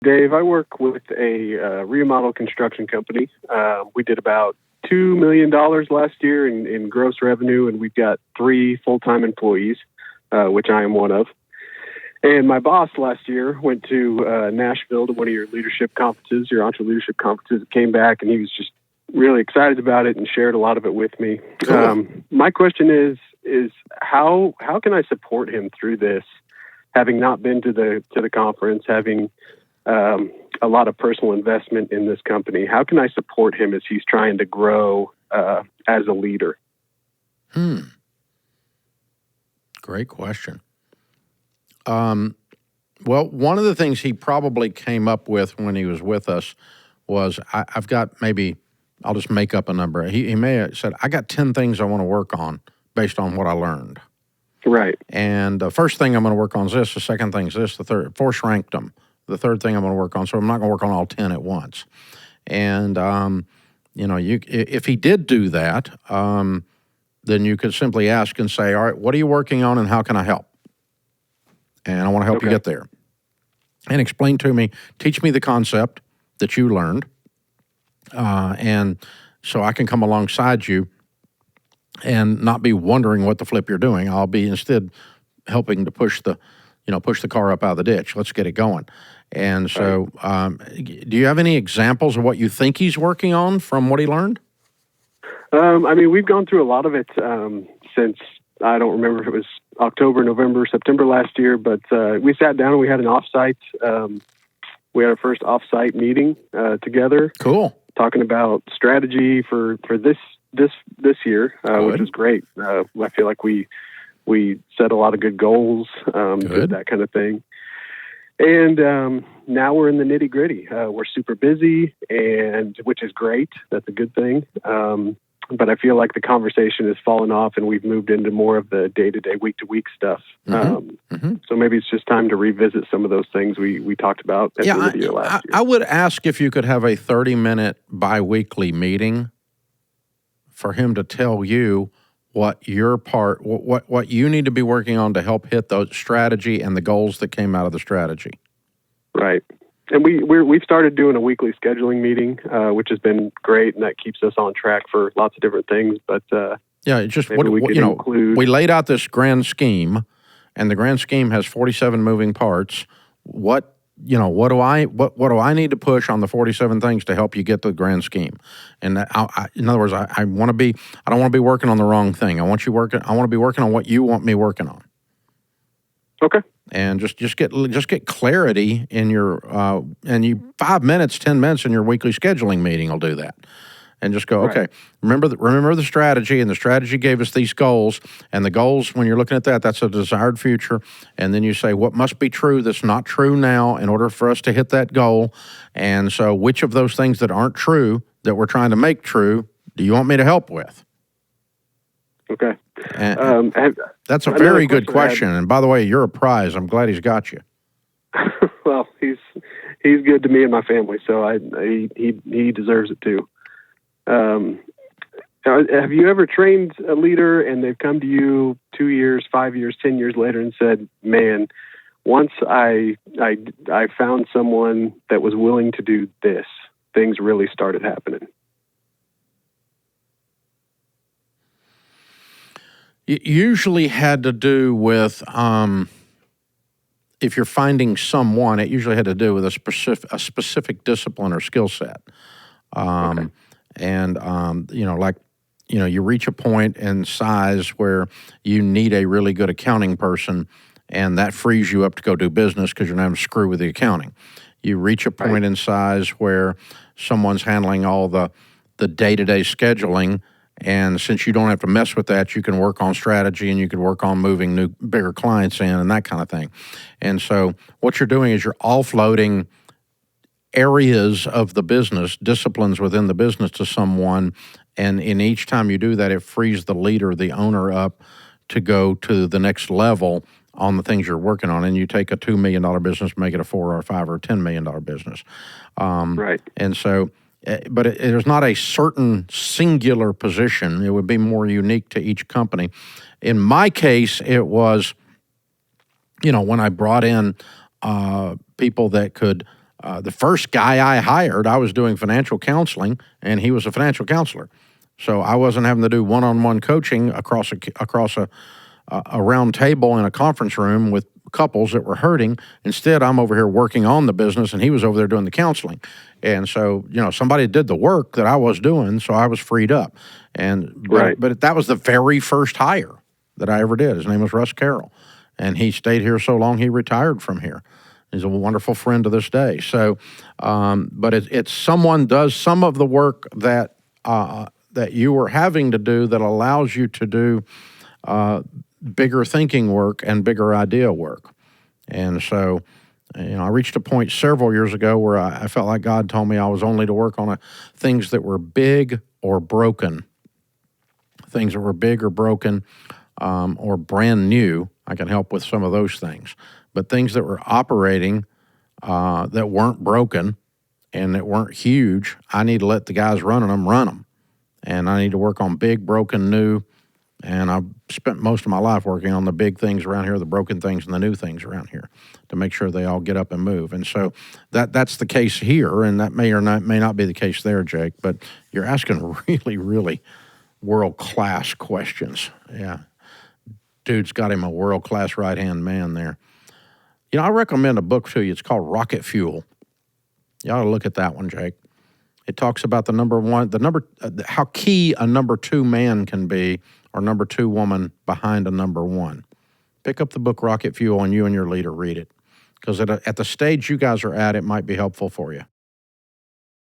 Dave. I work with a remodel construction company. We did about $2 million last year in gross revenue, and we've got 3 full-time employees, which I am one of. And my boss last year went to Nashville to one of your leadership conferences, your EntreLeadership conferences, came back, and he was just really excited about it and shared a lot of it with me. Cool. My question is how can I support him through this, having not been to the conference, having a lot of personal investment in this company? How can I support him as he's trying to grow as a leader? Great question. Well, one of the things he probably came up with when he was with us was, I've got maybe, I'll just make up a number. He may have said, I got 10 things I want to work on based on what I learned. Right. And the first thing I'm going to work on is this, the second thing is this, the third, force ranked them. The third thing I'm going to work on, so I'm not going to work on all 10 at once. And, if he did do that, then you could simply ask and say, all right, what are you working on and how can I help? And I want to help you get there. And explain to me, teach me the concept that you learned, and so I can come alongside you and not be wondering what the flip you're doing. I'll be instead helping to push the car up out of the ditch. Let's get it going. And so, do you have any examples of what you think he's working on from what he learned? We've gone through a lot of it since, I don't remember if it was October, November, September last year, but we sat down and we had an offsite. We had our first offsite meeting together. Cool. Talking about strategy for this year, which was great. I feel like we set a lot of good goals, did that kind of thing. And now we're in the nitty gritty. We're super busy, which is great. That's a good thing. But I feel like the conversation has fallen off and we've moved into more of the day-to-day, week-to-week stuff. So maybe it's just time to revisit some of those things we talked about at the end of the year last year. I would ask if you could have a 30-minute biweekly meeting for him to tell you what your part, what you need to be working on to help hit the strategy and the goals that came out of the strategy. Right. And we've started doing a weekly scheduling meeting, which has been great, and that keeps us on track for lots of different things. But it's just we laid out this grand scheme, and the grand scheme has 47 moving parts. What do I need to push on the 47 things to help you get the grand scheme? And in other words, I don't want to be working on the wrong thing. I want to be working on what you want me working on. Okay. And just get clarity in your 5 minutes, 10 minutes in your weekly scheduling meeting will do that. And just go, okay, remember the strategy, and the strategy gave us these goals, and the goals, when you're looking at that, that's a desired future. And then you say, what must be true that's not true now in order for us to hit that goal? And so which of those things that aren't true that we're trying to make true do you want me to help with? Okay. And that's a very good question. And by the way, you're a prize. I'm glad he's got you. Well, he's good to me and my family, so he deserves it too. Have you ever trained a leader and they've come to you 2 years, 5 years, 10 years later and said, man, once I found someone that was willing to do this, things really started happening? It usually had to do with, if you're finding someone, it usually had to do with a specific discipline or skill set. And, you reach a point in size where you need a really good accounting person, and that frees you up to go do business because you're not having to screw with the accounting. You reach a point in size where someone's handling all the day-to-day scheduling, and since you don't have to mess with that, you can work on strategy and you can work on moving bigger clients in and that kind of thing. And so what you're doing is you're offloading areas of the business, disciplines within the business to someone, and in each time you do that, it frees the leader, the owner, up to go to the next level on the things you're working on. And you take a $2 million business, make it a $4 or $5 or $10 million business. And so, but there's not a certain singular position. It would be more unique to each company. In my case, it was, when I brought in people that could The first guy I hired, I was doing financial counseling, and he was a financial counselor. So I wasn't having to do one-on-one coaching across a round table in a conference room with couples that were hurting. Instead, I'm over here working on the business, and he was over there doing the counseling. And so, somebody did the work that I was doing, so I was freed up. But that was the very first hire that I ever did. His name was Russ Carroll, and he stayed here so long he retired from here. He's a wonderful friend to this day. So, but it's someone does some of the work that you are having to do that allows you to do bigger thinking work and bigger idea work. And so, I reached a point several years ago where I felt like God told me I was only to work on things that were big or broken. Things that were big or broken or brand new, I can help with some of those things. But things that were operating that weren't broken and that weren't huge, I need to let the guys running them run them. And I need to work on big, broken, new. And I've spent most of my life working on the big things around here, the broken things and the new things around here to make sure they all get up and move. And so that's the case here, and that may not be the case there, Jake, but you're asking really, really world-class questions. Yeah. Dude's got him a world-class right-hand man there. I recommend a book to you. It's called Rocket Fuel. You ought to look at that one, Jake. It talks about how key a number two man can be or number two woman behind a number one. Pick up the book Rocket Fuel and you and your leader read it. Because at the stage you guys are at, it might be helpful for you.